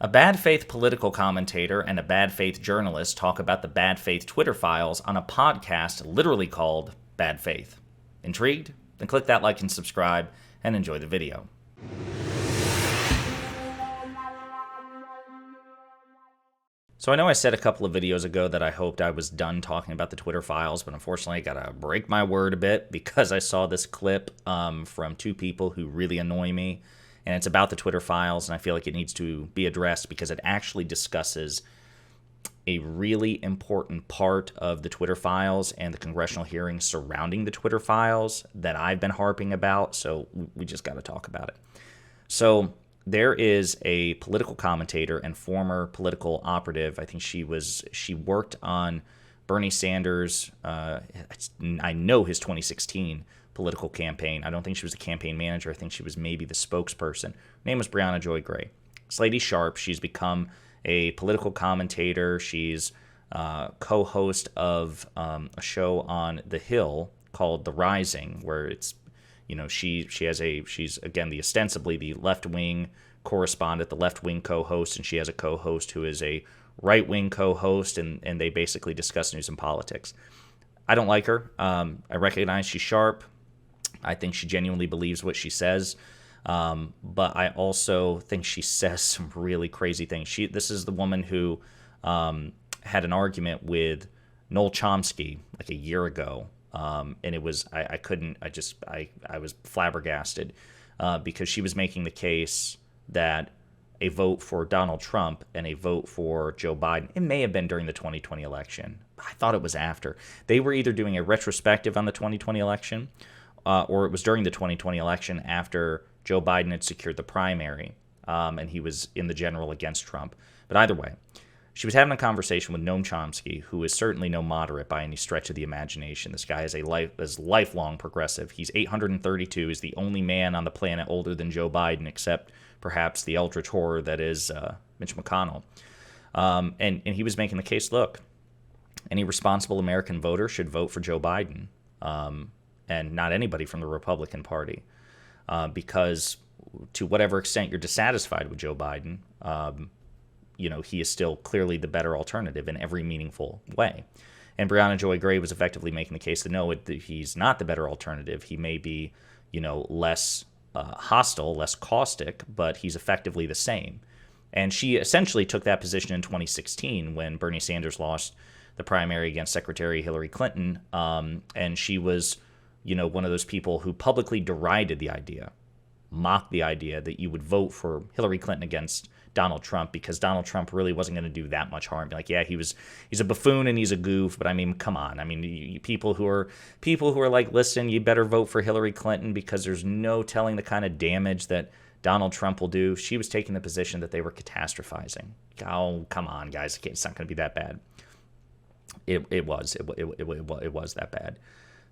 A bad faith political commentator and a bad faith journalist talk about the bad faith Twitter files on a podcast literally called Bad Faith. Intrigued? Then click that like and subscribe and enjoy the video. So I know I said a couple of videos ago that I hoped I was done talking about the Twitter files, but unfortunately I gotta break my word a bit because I saw this clip from two people who really annoy me, and it's about the Twitter files, and I feel like it needs to be addressed because it actually discusses a really important part of the Twitter files and the congressional hearings surrounding the Twitter files that I've been harping about, so we just gotta talk about it. So there is a political commentator and former political operative. I think she worked on Bernie Sanders. I know his 2016 political campaign. I don't think she was a campaign manager. I think she was maybe the spokesperson. Her name was Brianna Joy Gray. This lady sharp. She's become a political commentator. She's co-host of a show on The Hill called The Rising, where it's, you know, she's again the ostensibly the left-wing correspondent, the left-wing co-host, and she has a co-host who is a right-wing co-host, and they basically discuss news and politics. I don't like her. I recognize she's sharp. I think she genuinely believes what she says, but I also think she says some really crazy things. This is the woman who had an argument with Noam Chomsky like a year ago. And it was, I was flabbergasted because she was making the case that a vote for Donald Trump and a vote for Joe Biden, it may have been during the 2020 election. I thought it was after. They were either doing a retrospective on the 2020 election or it was during the 2020 election after Joe Biden had secured the primary and he was in the general against Trump. But either way, she was having a conversation with Noam Chomsky, who is certainly no moderate by any stretch of the imagination. This guy is a lifelong progressive. He's 832. He's the only man on the planet older than Joe Biden, except perhaps the eldritch horror that is Mitch McConnell. And he was making the case, look, any responsible American voter should vote for Joe Biden and not anybody from the Republican Party. Because to whatever extent you're dissatisfied with Joe Biden, he is still clearly the better alternative in every meaningful way. And Brianna Joy Gray was effectively making the case that no, he's not the better alternative. He may be, less hostile, less caustic, but he's effectively the same. And she essentially took that position in 2016 when Bernie Sanders lost the primary against Secretary Hillary Clinton. And she was, one of those people who publicly derided the idea, mocked the idea that you would vote for Hillary Clinton against Donald Trump because Donald Trump really wasn't going to do that much harm. Like, yeah, he's a buffoon and he's a goof, but I mean, come on. I mean, people who are like, listen, you better vote for Hillary Clinton because there's no telling the kind of damage that Donald Trump will do. She was taking the position that they were catastrophizing. Oh, come on, guys, it's not going to be that bad. It was that bad.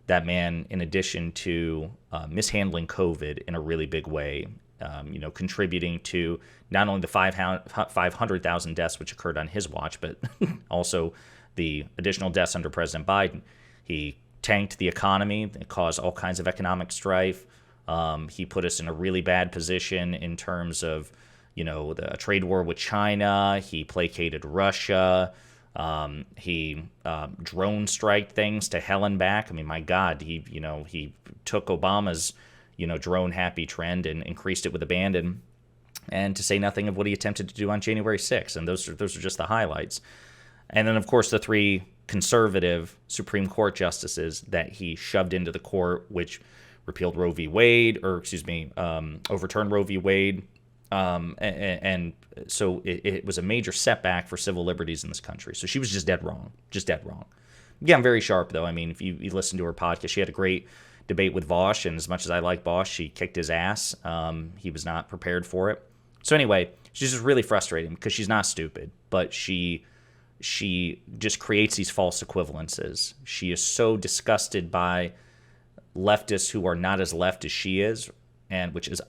That man, in addition to mishandling COVID in a really big way, contributing to not only the 500,000 deaths which occurred on his watch, but also the additional deaths under President Biden. He tanked the economy, caused all kinds of economic strife. He put us in a really bad position in terms of, the trade war with China. He placated Russia. He drone strike things to hell and back. I mean, my God, he took Obama's drone happy trend and increased it with abandon, and to say nothing of what he attempted to do on January 6th. And those are just the highlights. And then, of course, the three conservative Supreme Court justices that he shoved into the court, which repealed Roe v. Wade, overturned Roe v. Wade. And so it was a major setback for civil liberties in this country. So she was just dead wrong. Yeah, I'm very sharp, though. I mean, if you listen to her podcast, she had a great debate with Vosh, and as much as I like Vosh, she kicked his ass. He was not prepared for it. So anyway, she's just really frustrating because she's not stupid, but she just creates these false equivalences. She is so disgusted by leftists who are not as left as she is, and which is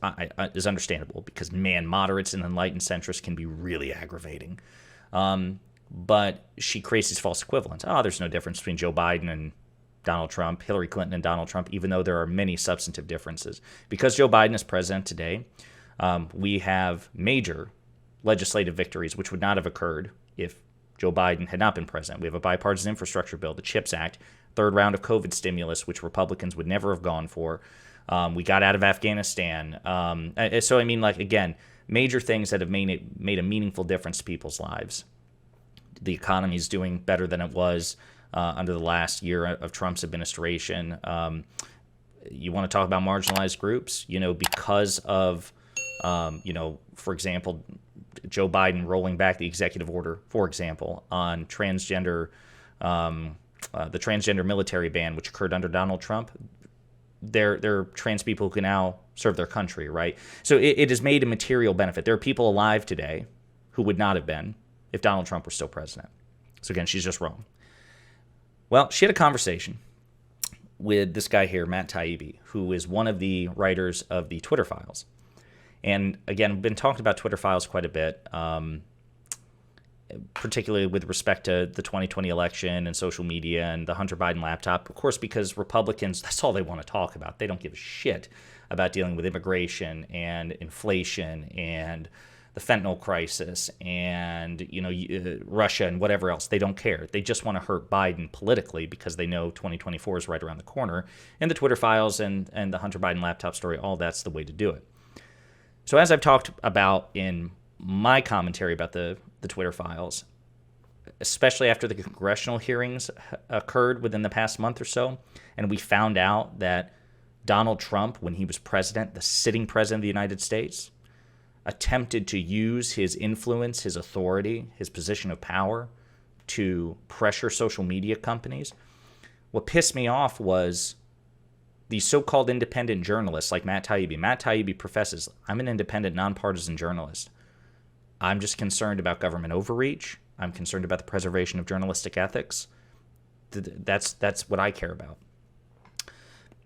understandable because, man, moderates and enlightened centrists can be really aggravating. But she creates these false equivalents. Oh, there's no difference between Joe Biden and Donald Trump, Hillary Clinton and Donald Trump, even though there are many substantive differences. Because Joe Biden is president today, we have major legislative victories, which would not have occurred if Joe Biden had not been president. We have a bipartisan infrastructure bill, the CHIPS Act, third round of COVID stimulus, which Republicans would never have gone for. We got out of Afghanistan. So, I mean, like, again, major things that have made a meaningful difference to people's lives. The economy is doing better than it was under the last year of Trump's administration. You want to talk about marginalized groups, because of, for example, Joe Biden rolling back the executive order, for example, on transgender, the transgender military ban, which occurred under Donald Trump. They're trans people who can now serve their country, right? So it has made a material benefit. There are people alive today who would not have been if Donald Trump were still president. So again, she's just wrong. Well, she had a conversation with this guy here, Matt Taibbi, who is one of the writers of the Twitter files. And again, we've been talking about Twitter files quite a bit, particularly with respect to the 2020 election and social media and the Hunter Biden laptop. Of course, because Republicans, that's all they want to talk about. They don't give a shit about dealing with immigration and inflation and the fentanyl crisis and Russia and whatever else. They don't care. They just want to hurt Biden politically because they know 2024 is right around the corner. And the Twitter files and the Hunter Biden laptop story, all that's the way to do it. So as I've talked about in my commentary about the Twitter files, especially after the congressional hearings occurred within the past month or so, and we found out that Donald Trump, when he was president, the sitting president of the United States, attempted to use his influence, his authority, his position of power to pressure social media companies. What pissed me off was these so-called independent journalists like Matt Taibbi. Matt Taibbi professes, I'm an independent, nonpartisan journalist. I'm just concerned about government overreach. I'm concerned about the preservation of journalistic ethics. That's what I care about.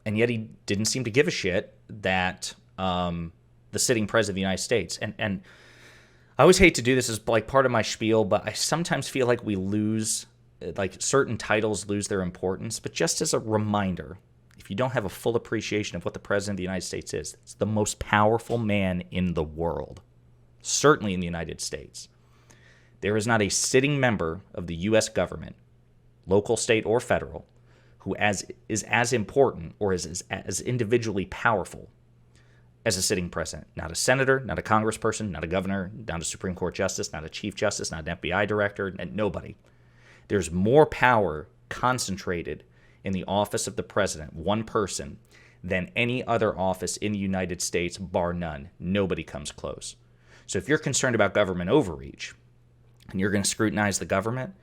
And yet he didn't seem to give a shit that the sitting president of the United States. And I always hate to do this as like part of my spiel, but I sometimes feel like we lose, like certain titles lose their importance. But just as a reminder, if you don't have a full appreciation of what the president of the United States is, it's the most powerful man in the world, certainly in the United States. There is not a sitting member of the U.S. government, local, state, or federal, who is as important or is as individually powerful as a sitting president. Not a senator, not a congressperson, not a governor, not a Supreme Court justice, not a chief justice, not an FBI director, and nobody. There's more power concentrated in the office of the president, one person, than any other office in the United States, bar none. Nobody comes close. So if you're concerned about government overreach and you're going to scrutinize the government,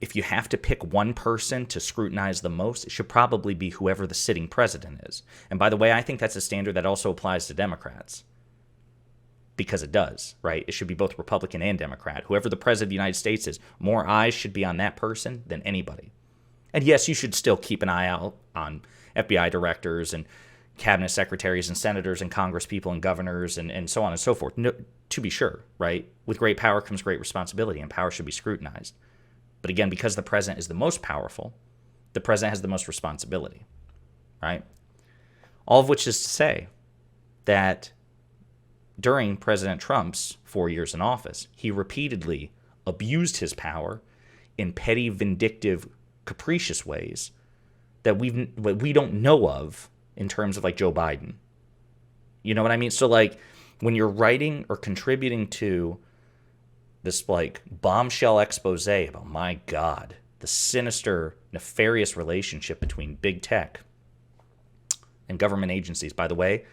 if you have to pick one person to scrutinize the most, it should probably be whoever the sitting president is. And by the way, I think that's a standard that also applies to Democrats. Because it does, right? It should be both Republican and Democrat. Whoever the president of the United States is, more eyes should be on that person than anybody. And yes, you should still keep an eye out on FBI directors and cabinet secretaries and senators and congresspeople and governors and so on and so forth. No, to be sure, right? With great power comes great responsibility, and power should be scrutinized. But again, because the president is the most powerful, the president has the most responsibility, right? All of which is to say that during President Trump's 4 years in office, he repeatedly abused his power in petty, vindictive, capricious ways that we don't know of in terms of like Joe Biden. You know what I mean? So like when you're writing or contributing to this like bombshell expose about, my God, the sinister, nefarious relationship between big tech and government agencies, by the way,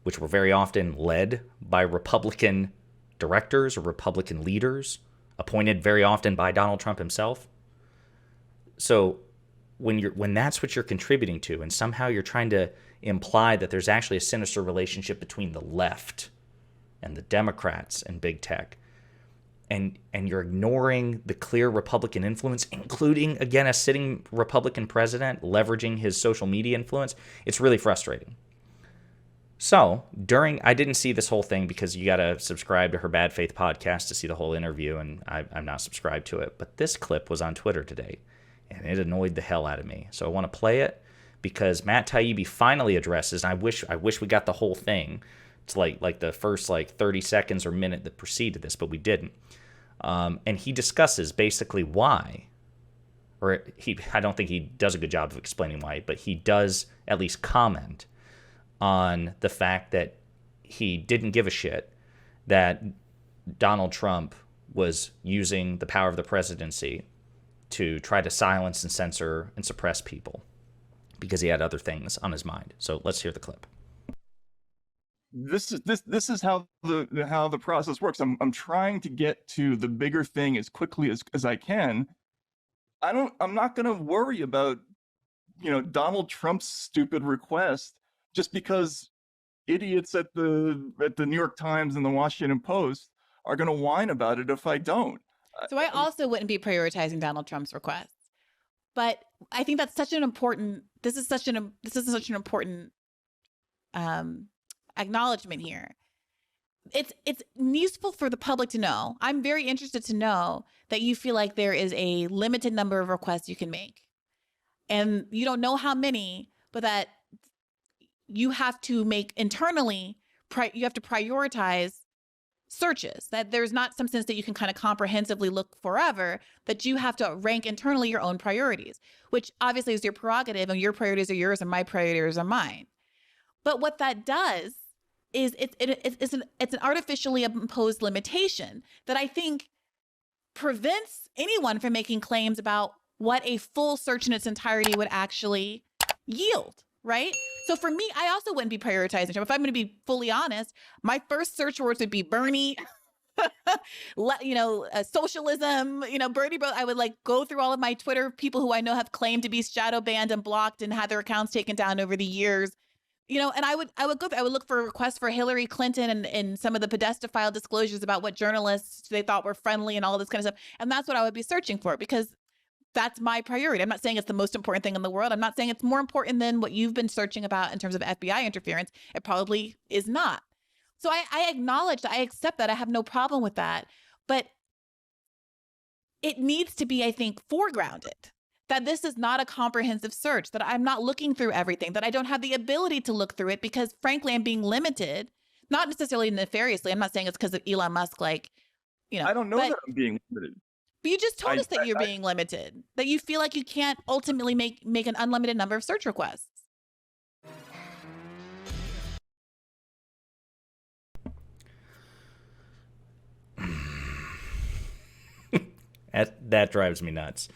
which were very often led by Republican directors or Republican leaders, appointed very often by Donald Trump himself. So when that's what you're contributing to, and somehow you're trying to imply that there's actually a sinister relationship between the left and the Democrats and big tech, and you're ignoring the clear Republican influence, including, again, a sitting Republican president leveraging his social media influence, it's really frustrating. So I didn't see this whole thing because you got to subscribe to her Bad Faith podcast to see the whole interview, and I'm not subscribed to it. But this clip was on Twitter today, and it annoyed the hell out of me. So I want to play it because Matt Taibbi finally addresses, and I wish we got the whole thing, It's like the first 30 seconds or minute that preceded this, but we didn't. And he discusses basically why, or I don't think he does a good job of explaining why, but he does at least comment on the fact that he didn't give a shit that Donald Trump was using the power of the presidency to try to silence and censor and suppress people because he had other things on his mind. So let's hear the clip. This is how the process works. I'm trying to get to the bigger thing as quickly as I can. I'm not going to worry about Donald Trump's stupid request just because idiots at the New York Times and the Washington Post are going to whine about it if I don't. So I also wouldn't be prioritizing Donald Trump's request. But I think that's such an important, this is such an important acknowledgement here. It's useful for the public to know. I'm very interested to know that you feel like there is a limited number of requests you can make. And you don't know how many, but that you have to make internally, you have to prioritize searches, that there's not some sense that you can kind of comprehensively look forever, that you have to rank internally your own priorities, which obviously is your prerogative, and your priorities are yours and my priorities are mine. But what that does is it's an artificially imposed limitation that I think prevents anyone from making claims about what a full search in its entirety would actually yield, right? So for me, I also wouldn't be prioritizing Trump. If I'm going to be fully honest, my first search words would be Bernie, socialism, Bernie. I would go through all of my Twitter people who I know have claimed to be shadow banned and blocked and had their accounts taken down over the years. And I would look for requests for Hillary Clinton and some of the Podesta file disclosures about what journalists they thought were friendly and all this kind of stuff. And that's what I would be searching for, because that's my priority. I'm not saying it's the most important thing in the world. I'm not saying it's more important than what you've been searching about in terms of FBI interference. It probably is not. So I acknowledge that. I accept that. I have no problem with that. But it needs to be, I think, foregrounded. That this is not a comprehensive search, that I'm not looking through everything, that I don't have the ability to look through it because, frankly, I'm being limited, not necessarily nefariously. I'm not saying it's because of Elon Musk, I don't know that I'm being limited. But you just told us that you're being limited, that you feel like you can't ultimately make an unlimited number of search requests. That drives me nuts.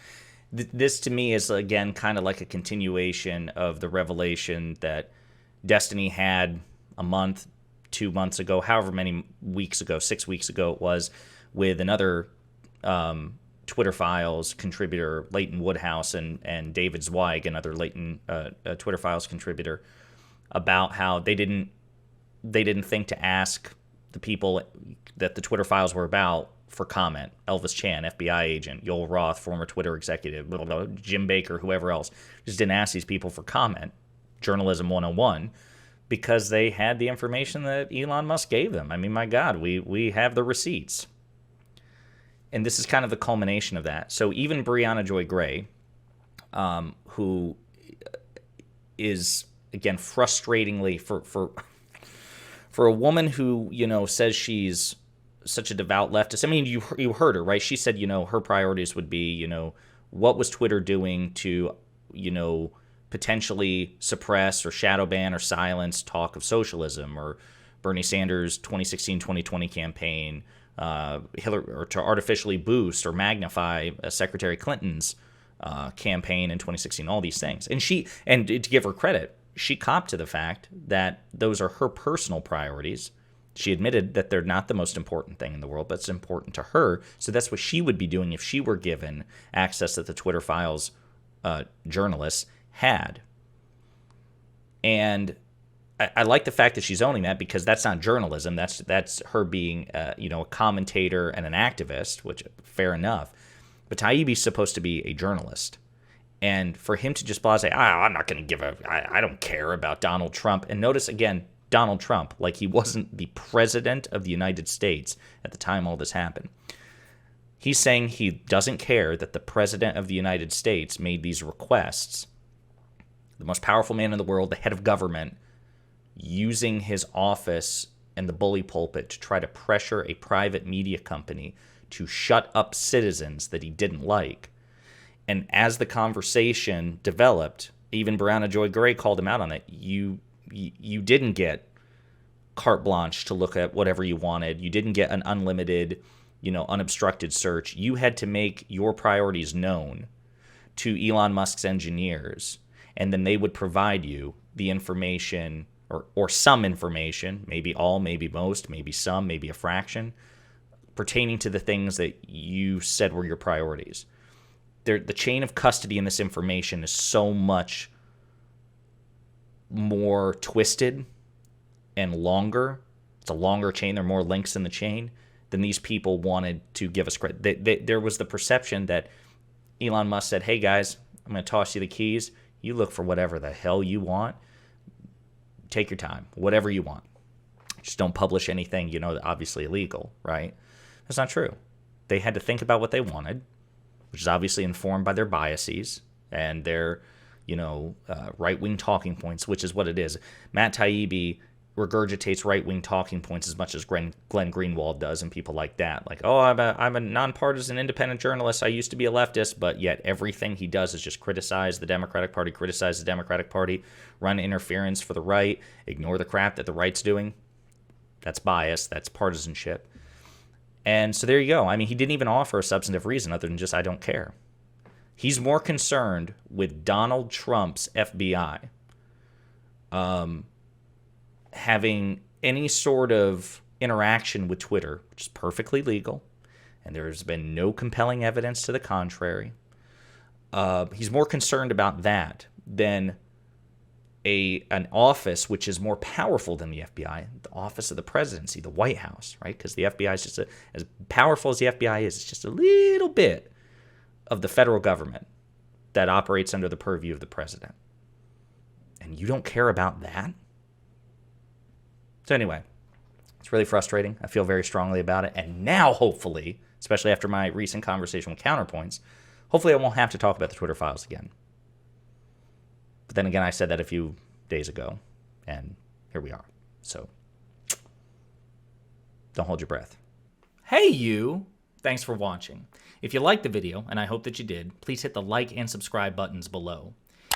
This to me is, again, kind of like a continuation of the revelation that Destiny had a month, 2 months ago, however many weeks ago, 6 weeks ago it was, with another Twitter Files contributor, Leighton Woodhouse, and David Zweig, another Leighton Twitter Files contributor, about how they didn't think to ask the people that the Twitter Files were about for comment. Elvis Chan, FBI agent, Yoel Roth, former Twitter executive, blah, blah, blah, Jim Baker, whoever else, just didn't ask these people for comment. Journalism 101, because they had the information that Elon Musk gave them. I mean, my God, we have the receipts. And this is kind of the culmination of that. So even Brianna Joy Gray, who is, again, frustratingly, for a woman who, says she's such a devout leftist. I mean, you heard her, right? She said, her priorities would be, what was Twitter doing to, potentially suppress or shadow ban or silence talk of socialism, or Bernie Sanders' 2016-2020 campaign, Hillary, or to artificially boost or magnify Secretary Clinton's campaign in 2016, all these things. And to give her credit, she copped to the fact that those are her personal priorities. She admitted that they're not the most important thing in the world, but it's important to her. So that's what she would be doing if she were given access that the Twitter Files journalists had. And I like the fact that she's owning that, because that's not journalism. That's her being, a commentator and an activist, which fair enough. But Taibbi's supposed to be a journalist. And for him to just say, I'm not going to I don't care about Donald Trump. And notice, again, Donald Trump, like he wasn't the president of the United States at the time all this happened. He's saying he doesn't care that the president of the United States made these requests. The most powerful man in the world, the head of government, using his office and the bully pulpit to try to pressure a private media company to shut up citizens that he didn't like. And as the conversation developed, even Brianna Joy Gray called him out on it. You didn't get carte blanche to look at whatever you wanted. You didn't get an unlimited, unobstructed search. You had to make your priorities known to Elon Musk's engineers, and then they would provide you the information or some information, maybe all, maybe most, maybe some, maybe a fraction, pertaining to the things that you said were your priorities. The chain of custody in this information is so much more twisted and longer. It's a longer chain. There are more links in the chain than these people wanted to give us credit. There was the perception that Elon Musk said, hey guys, I'm going to toss you the keys. You look for whatever the hell you want. Take your time, whatever you want. Just don't publish anything, obviously illegal, right? That's not true. They had to think about what they wanted, which is obviously informed by their biases and their, right-wing talking points, which is what it is. Matt Taibbi regurgitates right-wing talking points as much as Glenn Greenwald does, and people like that. Like, oh, I'm a nonpartisan independent journalist. I used to be a leftist, but yet everything he does is just criticize the Democratic Party, run interference for the right, ignore the crap that the right's doing. That's bias. That's partisanship. And so there you go. I mean, he didn't even offer a substantive reason other than just, I don't care. He's more concerned with Donald Trump's FBI having any sort of interaction with Twitter, which is perfectly legal, and there's been no compelling evidence to the contrary. He's more concerned about that than an office which is more powerful than the FBI, the office of the presidency, the White House, right? Because the FBI is just as powerful as the FBI is. It's just a little bit of the federal government that operates under the purview of the president. And you don't care about that? So anyway, it's really frustrating. I feel very strongly about it. And now, hopefully, especially after my recent conversation with Counterpoints, hopefully I won't have to talk about the Twitter files again. But then again, I said that a few days ago, and here we are. So don't hold your breath. Hey, you! Thanks for watching. If you liked the video, and I hope that you did, please hit the like and subscribe buttons below.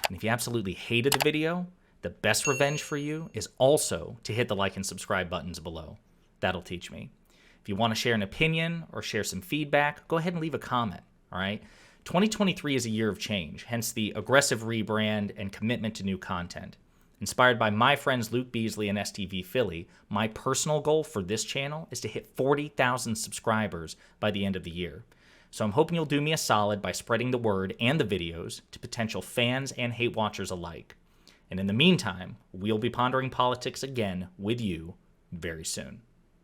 And if you absolutely hated the video, the best revenge for you is also to hit the like and subscribe buttons below. That'll teach me. If you want to share an opinion or share some feedback, go ahead and leave a comment, all right? 2023 is a year of change, hence the aggressive rebrand and commitment to new content. Inspired by my friends Luke Beasley and STV Philly, my personal goal for this channel is to hit 40,000 subscribers by the end of the year. So I'm hoping you'll do me a solid by spreading the word and the videos to potential fans and hate watchers alike. And in the meantime, we'll be pondering politics again with you very soon.